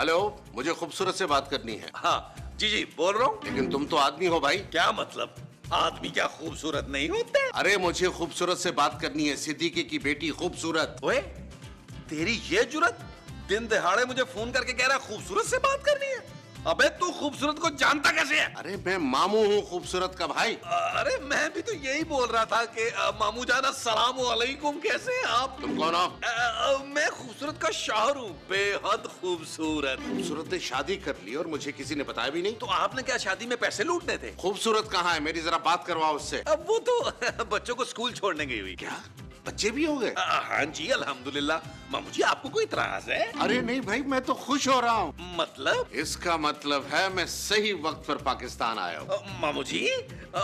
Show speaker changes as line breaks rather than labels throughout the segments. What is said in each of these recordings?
Hello, मुझे खूबसूरत से बात करनी है।
हाँ जी जी बोल रहा हूँ।
लेकिन तुम तो आदमी हो भाई।
क्या मतलब, आदमी क्या खूबसूरत नहीं होते?
अरे मुझे खूबसूरत से बात करनी है, सिद्दीकी की बेटी खूबसूरत।
ओए, तेरी ये जुरत, दिन दहाड़े मुझे फोन करके कह रहा है खूबसूरत से बात करनी है। अबे तू खूबसूरत को जानता कैसे है?
अरे मैं मामू हूँ खूबसूरत का भाई।
अरे मैं भी तो यही बोल रहा था कि मामू जान अस्सलाम वालेकुम, कैसे हैं आप?
तुम कौन हो?
मैं खूबसूरत का शाहर हूँ, बेहद खूबसूरत।
खूबसूरत ने शादी कर ली और मुझे किसी ने बताया भी नहीं।
तो आपने क्या शादी में पैसे लूटने थे?
खूबसूरत कहाँ है? मेरी जरा बात करवाओ उससे।
अब वो तो बच्चों को स्कूल छोड़ने गई हुई।
क्या बच्चे भी हो गए?
हाँ जी अल्हम्दुलिल्लाह। मामू जी आपको कोई इतराज है?
अरे नहीं भाई, मैं तो खुश हो रहा हूँ।
मतलब?
इसका मतलब है मैं सही वक्त पर पाकिस्तान आया हूँ।
मामू जी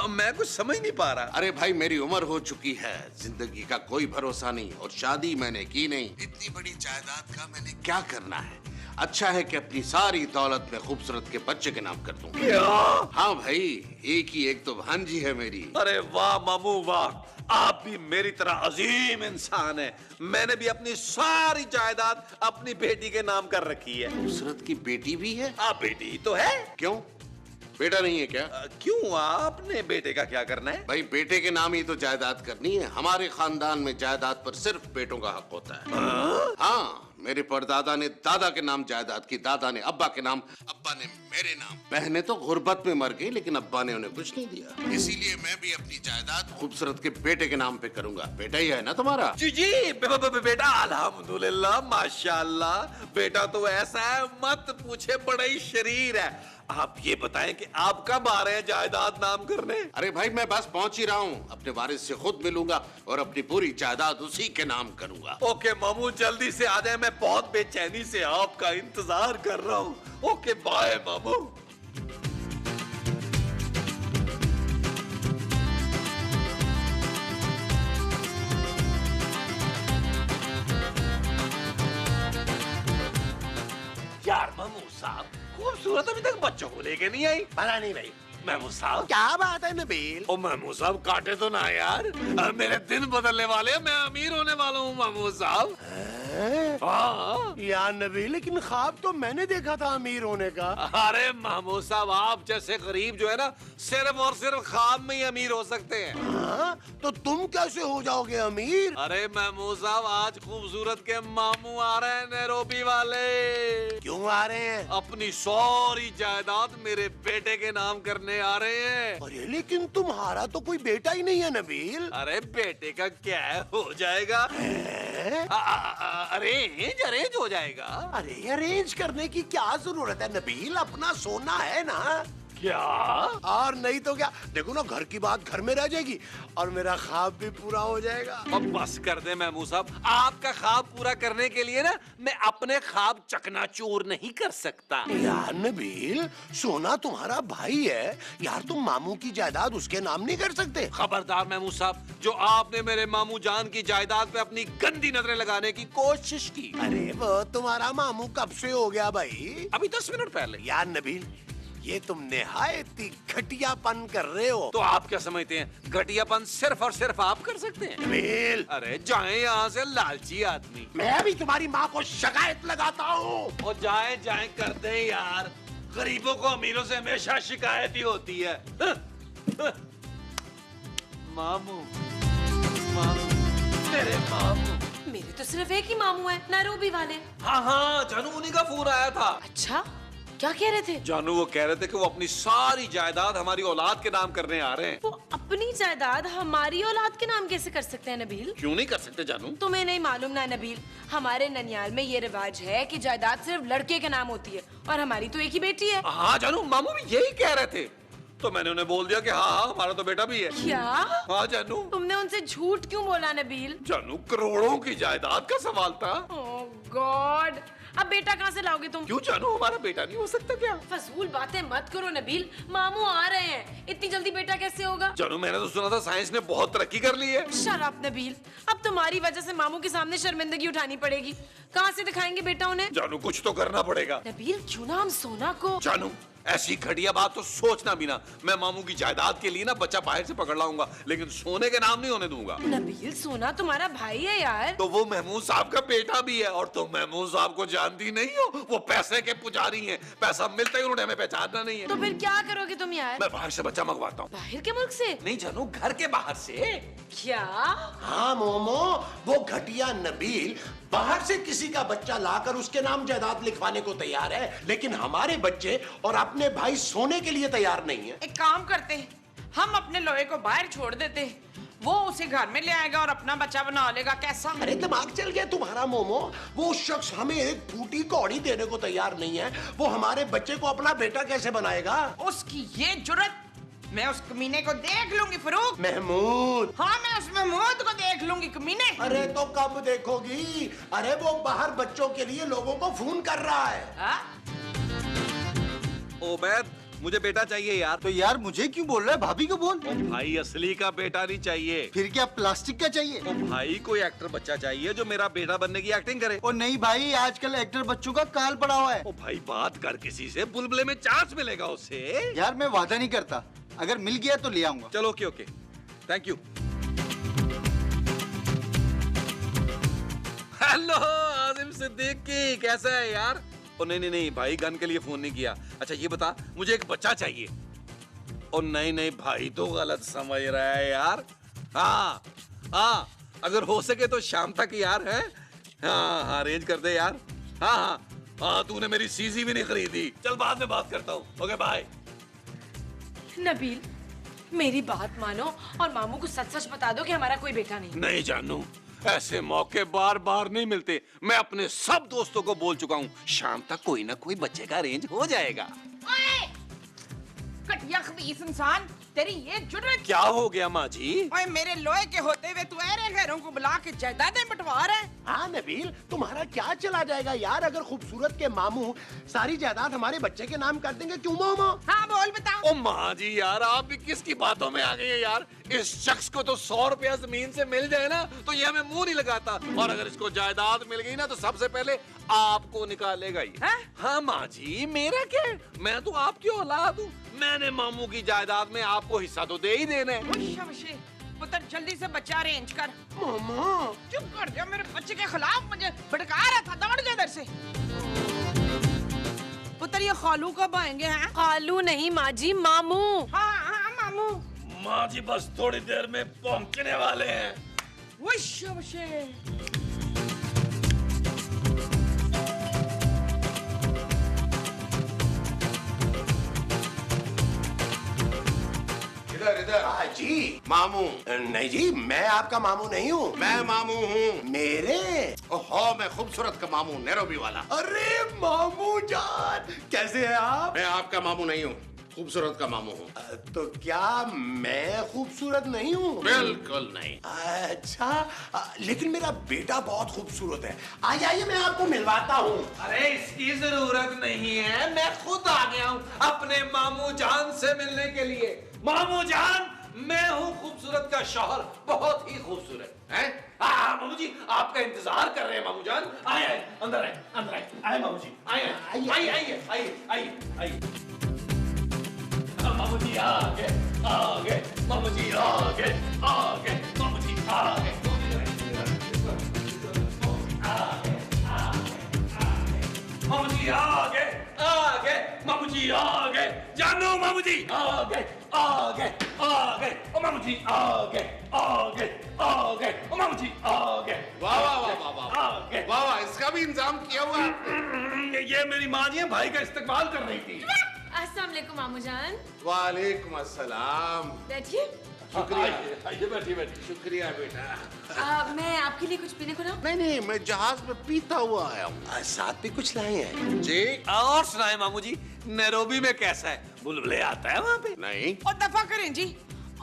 मैं कुछ समझ नहीं पा रहा।
अरे भाई मेरी उम्र हो चुकी है, जिंदगी का कोई भरोसा नहीं और शादी मैंने की नहीं। इतनी बड़ी जायदाद का मैंने क्या करना है? अच्छा है कि अपनी सारी दौलत में खूबसूरत के बच्चे के नाम कर दूं।
क्या?
हाँ भाई, एक ही एक तो भांजी है मेरी।
अरे वाह मामू वाह, आप भी मेरी तरह अजीम इंसान है। मैंने भी अपनी सारी जायदाद अपनी बेटी के नाम कर रखी है।
खूबसूरत की बेटी भी है?
आप बेटी ही तो है।
क्यों, बेटा नहीं है क्या?
क्यों, आपने बेटे का क्या करना है?
भाई बेटे के नाम ही तो जायदाद करनी है। हमारे खानदान में जायदाद पर सिर्फ बेटों का हक होता है। हाँ, मेरे परदादा ने दादा के नाम जायदाद की, दादा ने अब्बा के नाम, अब्बा ने मेरे नाम। बहनें तो गुर्बत में मर गई लेकिन अब्बा ने उन्हें कुछ नहीं दिया। इसीलिए मैं भी अपनी जायदाद खूबसूरत के बेटे के नाम पे करूंगा। बेटा ही है ना तुम्हारा?
जी जी बेटा अल्हम्दुलिल्लाह माशाल्लाह। बेटा तो ऐसा है मत पूछे, बड़ा ही शरीर है। आप ये बताएं कि आप कब आ रहे हैं जायदाद नाम करने?
अरे भाई मैं बस पहुंच ही रहा हूँ। अपने वारिस से खुद मिलूंगा और अपनी पूरी जायदाद उसी के नाम करूंगा।
ओके मामू जल्दी से आ जाए, मैं बहुत बेचैनी से आपका इंतजार कर रहा हूँ। ओके बाय मामू। यार मामू साहब, खूबसूरत अभी तक बच्चों को लेके नहीं आई। पता नहीं भाई महमूद साहब।
क्या बात है नबील?
ओ महमूद साहब काटे तो ना यार, मेरे दिन बदलने वाले हैं, मैं अमीर होने वाला हूँ महमूद साहब। हाँ।
यार नबील, लेकिन ख्वाब तो मैंने देखा था अमीर होने का।
अरे महमूद साहब, आप जैसे गरीब जो है ना, सिर्फ और सिर्फ ख्वाब में ही अमीर हो सकते हैं।
हाँ? तो तुम कैसे हो जाओगे अमीर?
अरे महमूद साहब, आज खूबसूरत के मामू आ रहे हैं नैरोबी वाले।
क्यों आ रहे हैं?
अपनी सारी जायदाद मेरे बेटे के नाम करने आ रहे हैं।
अरे लेकिन तुम्हारा तो कोई बेटा ही नहीं है नबील।
अरे बेटे का क्या है, हो जाएगा। अरेंज अरेंज हो जाएगा।
अरे अरेंज करने की क्या जरूरत है नबील, अपना सोना है ना।
क्या?
और नहीं तो क्या, देखो ना घर की बात घर में रह जाएगी और मेरा ख्वाब भी पूरा हो जाएगा।
अब बस कर दे महमूद साहब, आपका ख्वाब पूरा करने के लिए ना मैं अपने ख्वाब चकनाचूर नहीं कर सकता।
यार नबील, सोना तुम्हारा भाई है यार, तुम मामू की जायदाद उसके नाम नहीं कर सकते?
खबरदार महमूद साहब, जो आपने मेरे मामू जान की जायदाद पे अपनी गंदी नजरें लगाने की कोशिश की।
अरे वो तुम्हारा मामू कब से हो गया भाई?
अभी 10 मिनट पहले।
यार नबील, ये तुम निहायत ही घटियापन कर रहे हो।
तो आप क्या समझते हैं घटियापन सिर्फ और सिर्फ आप कर सकते हैं?
नबील,
अरे जाए यहाँ से लालची आदमी।
मैं भी तुम्हारी माँ को शिकायत लगाता हूँ।
और जाए जाए करते हैं यार, गरीबों को अमीरों से हमेशा शिकायत ही होती है। मामू मामू मेरे मामू।
मेरे तो सिर्फ एक ही मामू है, नैरोबी वाले।
हाँ हाँ जानू, उन्हीं का फोन आया था।
अच्छा, क्या कह रहे थे?
जानू वो कह रहे थे कि वो अपनी सारी जायदाद हमारी औलाद के नाम करने आ रहे हैं।
वो अपनी जायदाद हमारी औलाद के नाम कैसे कर सकते हैं नबील?
क्यों नहीं कर सकते जानू?
तुम्हें नहीं मालूम ना नबील, हमारे ननियाल में ये रिवाज है कि जायदाद सिर्फ लड़के के नाम होती है और हमारी तो एक ही बेटी है।
हाँ जानू, मामू भी यही कह रहे थे, तो मैंने उन्हें बोल दिया कि हाँ हाँ हमारा तो बेटा भी है।
क्या?
हाँ जानू।
तुमने उनसे झूठ क्यों बोला नबील?
जानू करोड़ों की जायदाद का सवाल था।
ओह गॉड, अब बेटा कहाँ से लाओगे तुम?
क्यों जानू, हमारा बेटा नहीं हो सकता क्या?
फजूल बातें मत करो नबील, मामू आ रहे हैं, इतनी जल्दी बेटा कैसे होगा?
जानू मैंने तो सुना था साइंस ने बहुत तरक्की कर ली है।
शट अप नबील, अब तुम्हारी वजह से मामू के सामने शर्मिंदगी उठानी पड़ेगी। कहाँ से दिखाएंगे बेटा उन्हें?
जानू कुछ तो करना पड़ेगा।
नबील क्यों ना हम सोना को।
जानू ऐसी घटिया बात तो सोचना भी ना। मैं मामू की जायदाद के लिए ना बच्चा बाहर से पकड़ लाऊंगा, लेकिन सोने के नाम नहीं होने दूंगा।
नबील, सोना तुम्हारा भाई है यार।
तो वो महमूद साहब का बेटा भी है, और तुम महमूद साहब को जानती नहीं हो, वो पैसे के पुजारी हैं। पैसा मिलता ही उन्होंने हमें पहचानना नहीं है।
तो फिर क्या करोगे तुम यार?
मैं बाहर से बच्चा मंगवाता हूँ।
बाहर के मुल्क से?
नहीं जानू, घर के बाहर से।
क्या?
हाँ मोमो, वो घटिया नबील बाहर से किसी का बच्चा लाकर उसके नाम जायदाद लिखवाने को तैयार है, लेकिन हमारे बच्चे और अपने भाई सोने के लिए तैयार नहीं है।
एक काम करते हैं, हम अपने लोहे को बाहर छोड़ देते हैं, वो उसे घर में ले आएगा और अपना बच्चा बना लेगा। कैसा?
अरे दिमाग चल गया तुम्हारा मोमो। वो शख्स हमें एक फूटी कौड़ी देने को तैयार नहीं है, वो हमारे बच्चे को अपना बेटा कैसे बनाएगा?
उसकी ये जुर्रत! मैं उस कमीने को देख लूंगी फरूक।
महमूद।
हाँ, मैं उस महमूद को देख लूंगी कमीने।
अरे तो कब देखोगी? अरे वो बाहर बच्चों के लिए लोगों को फोन कर रहा है।
हाँ?
ओबैद, मुझे बेटा चाहिए यार।
तो यार मुझे क्यों बोल रहा है? भाभी को बोल।
ओ भाई, असली का बेटा नहीं चाहिए।
फिर क्या प्लास्टिक का चाहिए?
ओ भाई, कोई एक्टर बच्चा चाहिए जो मेरा बेटा बनने की एक्टिंग करे।
ओ नहीं भाई, आजकल एक्टर बच्चों का काल पड़ा हुआ है।
ओ भाई, बात कर किसी से, बुलबुले में चांस मिलेगा उससे।
यार मैं वादा नहीं करता, अगर मिल गया तो ले आऊंगा।
चलो okay okay, thank you. Hello Azim Siddiqui, कैसा है यार? ओ नहीं नहीं नहीं भाई, गन के लिए फोन नहीं किया। अच्छा ये बता, मुझे एक बच्चा चाहिए। ओ नहीं नहीं भाई, तो गलत समझ रहा है यार। हाँ हाँ, अगर हो सके तो शाम तक यार है। हाँ हाँ, अरेंज कर दे यार। हाँ हाँ हाँ, तूने मेरी सीसी भी नहीं खरीदी। चल बाद में बात करता हूँ, ओके बाय।
नबील, मेरी बात मानो और मामू को सच सच बता दो कि हमारा कोई बेटा नहीं।
नहीं जानू, ऐसे मौके बार बार नहीं मिलते। मैं अपने सब दोस्तों को बोल चुका हूँ, शाम तक कोई ना कोई बच्चे का अरेंज हो जाएगा।
ओए! घटिया खबीस इंसान, तेरी ये जुर्रत!
क्या हो गया माँ जी?
ओए, मेरे लोहे के होते हुए तू ऐरे गैरों को बुला के जायदादें बंटवा रहा है।
हाँ नबील, तुम्हारा क्या चला जाएगा यार अगर खूबसूरत के मामू सारी जायदाद हमारे बच्चे के नाम कर देंगे? क्यों मोमो?
हाँ बोल, बताओ।
ओ माँ जी यार, आप भी किसकी बातों में आ गई है यार? इस शख्स को तो 100 रुपया जमीन से मिल जाए ना तो ये हमें मुंह नहीं लगाता, और अगर इसको जायदाद मिल गई ना तो सबसे पहले आपको निकालेगा ही।
हैं?
हाँ माँ जी, मेरा क्या है? मैं तो आपकी औलाद हूँ। मैंने मामू की जायदाद में आपको हिस्सा तो दे ही देना है।
शाबाशी, पुत्र जल्दी से बच्चा अरेंज कर।
मोमो
चुप कर जा, मेरे बच्चे के खिलाफ मुझे भड़का रहा था। दौड़ जा इधर से। पुत्र ये खालू कब आएंगे? हैं?
खालू नहीं माँ जी, मामू।
हाँ हाँ मामू।
माँ जी बस थोड़ी देर में पहुंचने वाले हैं।
वो शाबाशी।
इधर इधर।
जी
मामू।
नहीं जी, मैं आपका मामू नहीं हूँ।
मैं मामू हूँ।
मेरे?
ओहो, मैं खूबसूरत का मामू, नैरोबी वाला।
अरे मामू जान, कैसे हैं आप?
मैं आपका मामू नहीं हूँ, खूबसूरत का मामू हूँ।
तो क्या मैं खूबसूरत नहीं हूँ?
बिल्कुल नहीं।
अच्छा, लेकिन मेरा बेटा बहुत खूबसूरत है। आइए आइए, मैं आपको मिलवाता हूँ।
अरे इसकी जरूरत नहीं है, मैं खुद आ गया हूँ अपने मामू जान से मिलने के लिए। मामू जान, मैं हूँ खूबसूरत का शौहर, बहुत ही खूबसूरत है। हाँ मामू जी, आपका इंतजार कर रहे हैं मामू जान। आए आए, अंदर आए, अंदर आए। आए मामू जी, आए आए, आइए आइए आइए आइए आइए। मामू जी आ गए, आ गए, मामू जी आ गए, आ गए, मामू जी आ गए। मामू जी आ गए, आ गए, मामू जी आ गए, जानो मामू जी आ गए, आ गए, आ गए, ओ मामू जी आ गए, आ गए, आ गए, ओ मामू जी आ गए।
वाह वाह वाह वाह वाह
आ गए।
वाह वाह, इसका भी इंतजाम किया हुआ है।
ये मेरी माँ जी भाई का इस्तेमाल कर रही थी।
अस्सलाम वालेकुम मामू जान।
वालेकुम अस्सलाम।
बैठिए।
शुक्रिया।
आइए बैठिए बैठिए।
शुक्रिया बेटा।
मैं आपके लिए कुछ पीने को लाऊं?
नहीं नहीं, मैं जहाज में पीता हुआ आया हूँ।
साथ में कुछ लाए हैं?
जी।
और सुनाए मामू जी, नैरोबी में कैसा है? बुलबुले आता है वहाँ पे?
नहीं।
और दफा करें जी,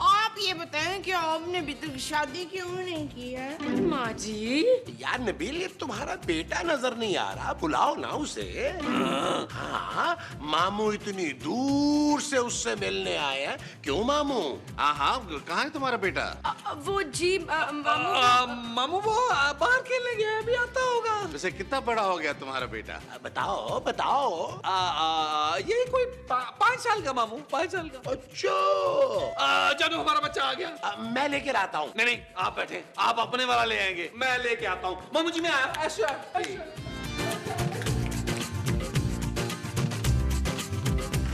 आप आप ये बताएं कि आपने अभी तक शादी क्यों नहीं की है?
माँ जी,
यार नबील, ये तुम्हारा बेटा नजर नहीं आ रहा, बुलाओ ना उसे। हाँ, मामू इतनी दूर से उससे मिलने आए हैं। क्यों मामू?
हाँ, कहाँ है तुम्हारा बेटा?
वो जी मामू
मामू वो बाहर खेलने गया है, अभी आता होगा।
वैसे कितना बड़ा हो गया तुम्हारा बेटा?
बताओ बताओ।
ये कोई 5 साल का मामू, 5 साल का।
अच्छा,
जानू हमारा बच्चा आ गया।
मैं लेकर आता हूँ।
नहीं नहीं, आप बैठे, आप अपने वाला ले आएंगे, मैं लेके आता हूँ। मामू जी मैं आया। ऐसे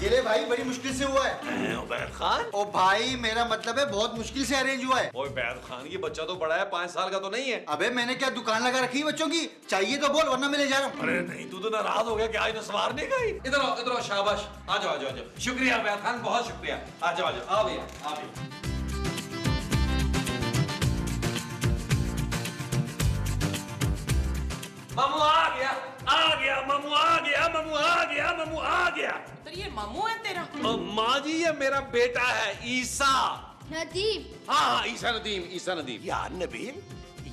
ये ले भाई, बड़ी मुश्किल से हुआ है।
उबैद खान।
ओ भाई, मेरा मतलब है बहुत मुश्किल से अरेंज हुआ है।
ओए उबैद खान, ये बच्चा तो बड़ा है, 5 साल का तो नहीं है।
अबे मैंने क्या दुकान लगा रखी है बच्चों की? चाहिए तो बोल, वरना मैं ले जा रहा हूँ।
अरे नहीं, तू तो नाराज हो गया क्या? आज सवार नहीं गई। इधर आओ, शाबाश। आ जाओ आ जाओ आ जाओ। शुक्रिया उबैद खान, बहुत शुक्रिया। आ जाओ आ जाओ, आ भैया, आ भैया। मामू आ गया, आ गया, मामू आ गया, मामू आ गया, मामू आ गया।
तो ये मामू है तेरा?
माँ जी, ये मेरा बेटा है ईसा।
नदीम।
हाँ, ईसा नदीम, ईसा नदीम।
यार नबील,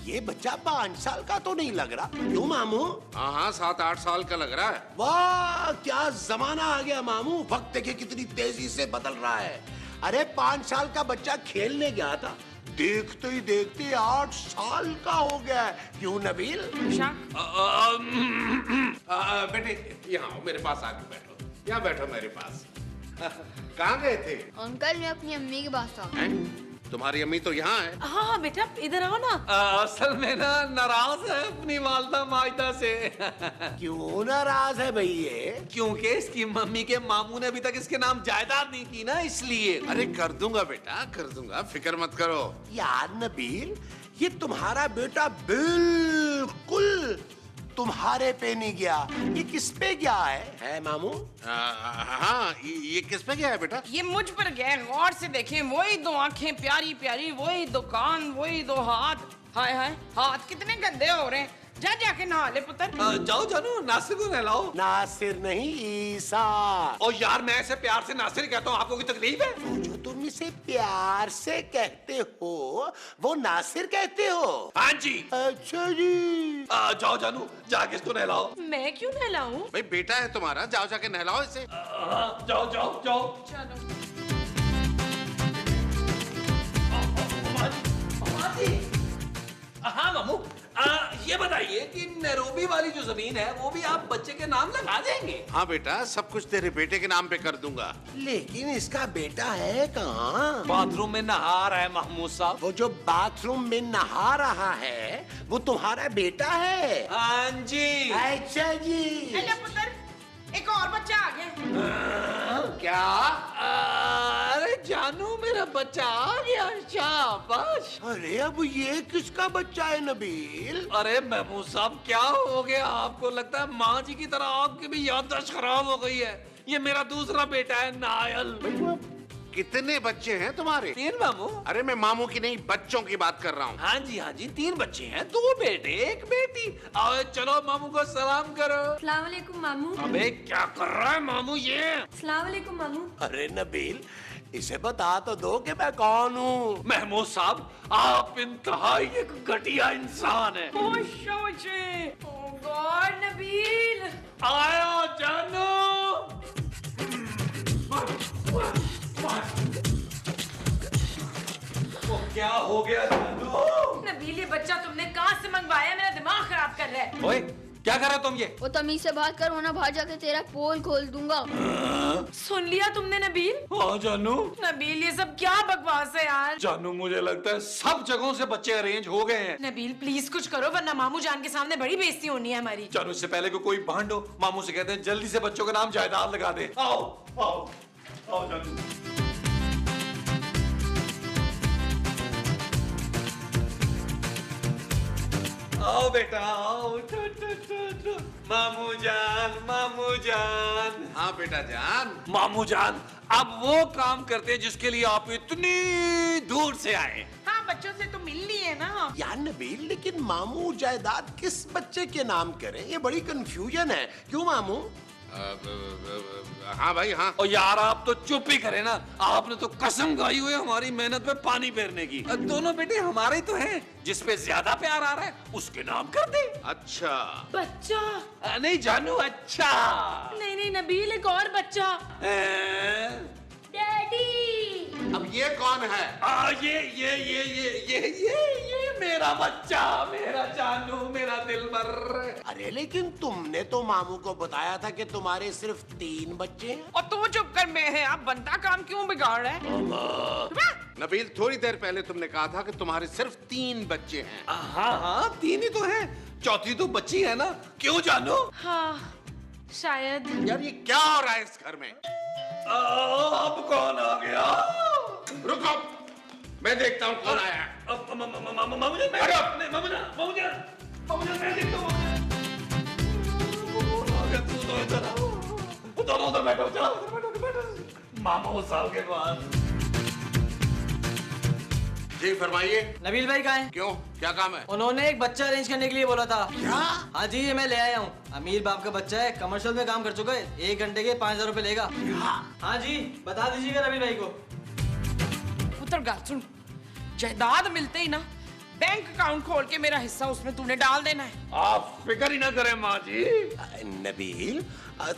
ये बच्चा 5 साल का तो नहीं लग रहा। क्यों मामू?
हाँ, 7-8 साल का लग रहा है।
वाह, क्या जमाना आ गया मामू। वक्त देखिए कितनी तेजी से बदल रहा है। अरे 5 साल का बच्चा खेलने गया था, देखते ही देखते 8 साल का हो गया है। क्यों नबील?
बेटे, यहाँ आओ, मेरे पास आके बैठो। यहाँ बैठो मेरे पास। कहाँ गए थे?
अंकल, मैं अपनी अम्मी के पास था।
हैं? तुम्हारी अम्मी तो यहाँ है।
हाँ बेटा, इधर आओ ना।
असल में ना नाराज है अपनी वालदा माजदा से।
क्यों नाराज है भाई ये?
क्योंकि इसकी मम्मी के मामू ने अभी तक इसके नाम जायदाद नहीं की ना, इसलिए।
अरे कर दूंगा बेटा, कर दूंगा, फिक्र मत करो।
यार नबील, ये तुम्हारा बेटा बिल्कुल तुम्हारे पे नहीं गया। ये किस पे गया है मामू?
हाँ, ये किस पे गया है बेटा?
ये मुझ पर गए, गौर से देखें। वही 2 आंखें प्यारी प्यारी, वही 2 कान, वही 2 हाथ। हाय हाय, हाथ कितने गंदे हो रहे हैं। जा जाके नहा ले पुत्र।
जाओ जानू, नासिर को नहलाओ।
नासिर नहीं, ईसा।
और यार, मैं ऐसे प्यार से नासिर कहता हूँ, आपको कोई तकलीफ है?
वो जो तुम इसे प्यार से कहते हो, वो नासिर कहते हो?
हाँ जी।
अच्छा जी।
जाओ जानू, जाके इसको नहलाओ।
मैं क्यों नहलाऊं?
भाई बेटा है तुम्हारा, जाओ जाके नहलाओ इसे।
जाओ जाओ जाओ।
चलो।
हाँ मामू, ये बताइए कि नैरोबी वाली जो जमीन है वो भी आप बच्चे के नाम लगा देंगे?
हाँ बेटा, सब कुछ तेरे बेटे के नाम पे कर दूंगा।
लेकिन इसका बेटा है कहाँ?
बाथरूम में नहा रहा है महमूद साहब।
वो जो बाथरूम में नहा रहा है, वो तुम्हारा बेटा है?
हाँ जी।
अच्छा जी।
अरे पुत्र, एक और बच्चा आ गया।
क्या?
अरे जानू, मेरा बच्चा आ गया, शाबाश।
अरे अब ये किसका बच्चा है नबील?
अरे महमूद साहब, क्या हो गया आपको? लगता है माँ जी की तरह आपकी भी याददाश्त खराब हो गई है। ये मेरा दूसरा बेटा है, नायल।
कितने बच्चे हैं तुम्हारे?
3 मामू।
अरे मैं मामू की नहीं, बच्चों की बात कर रहा हूँ।
हाँ जी, 3 बच्चे हैं, 2 बेटे 1 बेटी। आओ चलो मामू को सलाम करो।
अस्सलाम वालेकुम मामू।
अबे क्या कर रहा है मामू ये?
अस्सलाम वालेकुम मामू।
अरे नबील, इसे बता तो दो कि मैं कौन हूँ।
महमूद साहब, आप इंतहाई एक घटिया इंसान है।
खुश हो मुझे।
ओह गॉड नबील।
आया जानू। वो क्या हो गया जानू?
नबील, ये बच्चा तुमने कहाँ से मंगवाया? मेरा दिमाग खराब कर रहा है।
ओए, क्या कर रहे हो तुम ये?
वो तमीज से बात कर, वरना बाहर जाके तेरा पोल खोल दूंगा।
सुन लिया तुमने नबील?
हाँ जानू।
नबील, ये सब क्या बकवास है यार?
जानू, मुझे लगता है सब जगहों से बच्चे अरेंज हो गए हैं।
नबील प्लीज कुछ करो, वरना मामू जान के सामने बड़ी बेइज्जती होनी है हमारी।
जानू, इससे पहले को कोई भांड हो, मामू से कहते हैं जल्दी से बच्चों के नाम जायदाद लगा दे। आओ आओ आओ जानू। आओ बेटा आओ। मामू जान, मामू जान।
हाँ बेटा जान।
मामू जान, अब वो काम करते हैं जिसके लिए आप इतनी दूर से आए।
हाँ, बच्चों से तो मिल ली है ना।
यार नबील, लेकिन मामू जायदाद किस बच्चे के नाम करें? ये बड़ी कंफ्यूजन है। क्यों मामू?
हाँ भाई हाँ।
और यार आप तो चुप ही करें ना, आपने तो कसम खाई हुई है हमारी मेहनत पे पानी फेरने की। दोनों बेटे हमारे ही तो हैं, जिस पे ज्यादा प्यार आ रहा है उसके नाम कर दे।
अच्छा
बच्चा?
नहीं जानू, अच्छा
नहीं नहीं नबील, एक और बच्चा।
डैडी।
अब ये कौन है?
ये मेरा बच्चा, मेरा जानू, मेरा दिलबर।
अरे लेकिन तुमने तो मामू को बताया था कि तुम्हारे सिर्फ 3 बच्चे हैं।
और तू चुप कर में है, आप बनता काम क्यों बिगाड़ रहा है?
नबील, थोड़ी देर पहले तुमने कहा था कि तुम्हारे सिर्फ 3 बच्चे हैं।
हाँ 3 ही तो है, चौथी तो बच्ची है ना, क्यों जानू?
हाँ शायद।
यार ये क्या हो रहा है इस घर में?
अब कौन आ गया?
रुको, मैं देखता हूँ कौन आया है।
मामा साल के बाद।
जी फरमाइए।
नबील भाई कहाँ हैं?
क्यों, क्या काम है?
उन्होंने एक बच्चा अरेंज करने के लिए बोला था।
क्या?
हाँ जी, ये मैं ले आया हूँ। अमीर बाप का बच्चा है, कमर्शियल में काम कर चुका है, 1 घंटे के 5000 रुपए लेगा। हाँ जी, बता दीजिएगा नबील भाई को।
पुत्र गाल सुन, जायदाद मिलते ही ना बैंक अकाउंट खोल के मेरा हिस्सा उसमें तूने डाल देना है।
आप फिक्र ही ना करें माँ जी,
नबील,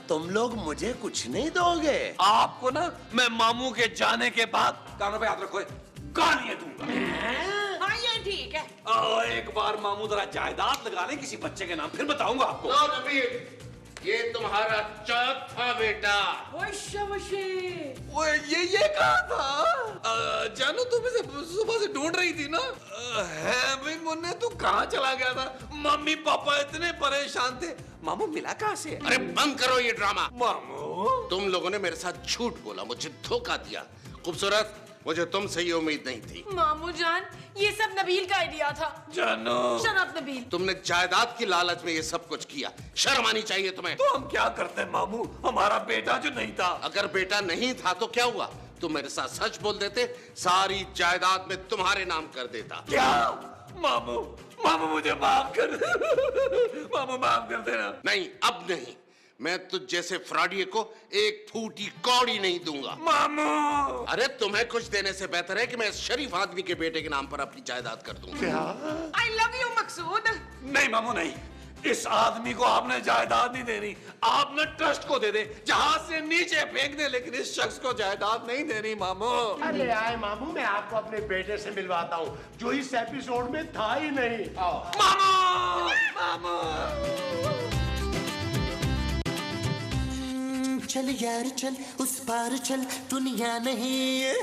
तुम लोग मुझे कुछ नहीं दोगे?
आपको ना मैं मामू के जाने के बाद, कानों पे हाथ रखो, गालियां दूंगा।
हाँ ये ठीक है।
एक बार मामू जरा जायदाद लगा ले किसी बच्चे के नाम, फिर बताऊंगा आपको।
लो नबील, ये तुम्हारा चौथा बेटा।
वो ये कहा था? जानू तुम इसे सुबह से ढूंढ रही थी ना? है भाई मुन्ने, तू कहाँ चला गया था? मम्मी पापा इतने परेशान थे, मामू मिला कहाँ से?
अरे बंद करो ये ड्रामा।
मामू
तुम लोगों ने मेरे साथ झूठ बोला, मुझे धोखा दिया। खूबसूरत, मुझे तुमसे ये उम्मीद नहीं थी।
मामू जान, ये सब नबील का आइडिया था।
जानू,
शट अप नबील।
तुमने जायदाद की लालच में ये सब कुछ किया, शर्म आनी चाहिए तुम्हें।
तो हम क्या करते मामू, हमारा बेटा जो नहीं था।
अगर बेटा नहीं था तो क्या हुआ? तुम मेरे साथ सच बोल देते, सारी जायदाद में तुम्हारे नाम कर देता।
क्या? मामू, मामू मुझे माफ कर मामू माफ कर देना।
नहीं, अब नहीं। मैं तुझ जैसे फ्रॉडिये को एक फूटी कौड़ी नहीं दूंगा।
मामू,
अरे तुम्हें कुछ देने से बेहतर है कि मैं इस शरीफ आदमी के बेटे के नाम पर अपनी जायदाद कर दूं।
आई लव यू मकसूद।
नहीं मामू नहीं, इस आदमी को आपने जायदाद नहीं देनी, आपने ट्रस्ट को दे दे, जहाज से नीचे फेंक दे, लेकिन इस शख्स को जायदाद नहीं देनी मामू।
अरे आए मामू, मैं आपको अपने बेटे से मिलवाता हूँ, जो इस एपिसोड में था ही नहीं। आओ।
मामू, मामू।
चल यार चल, उस पार चल, दुनिया नहीं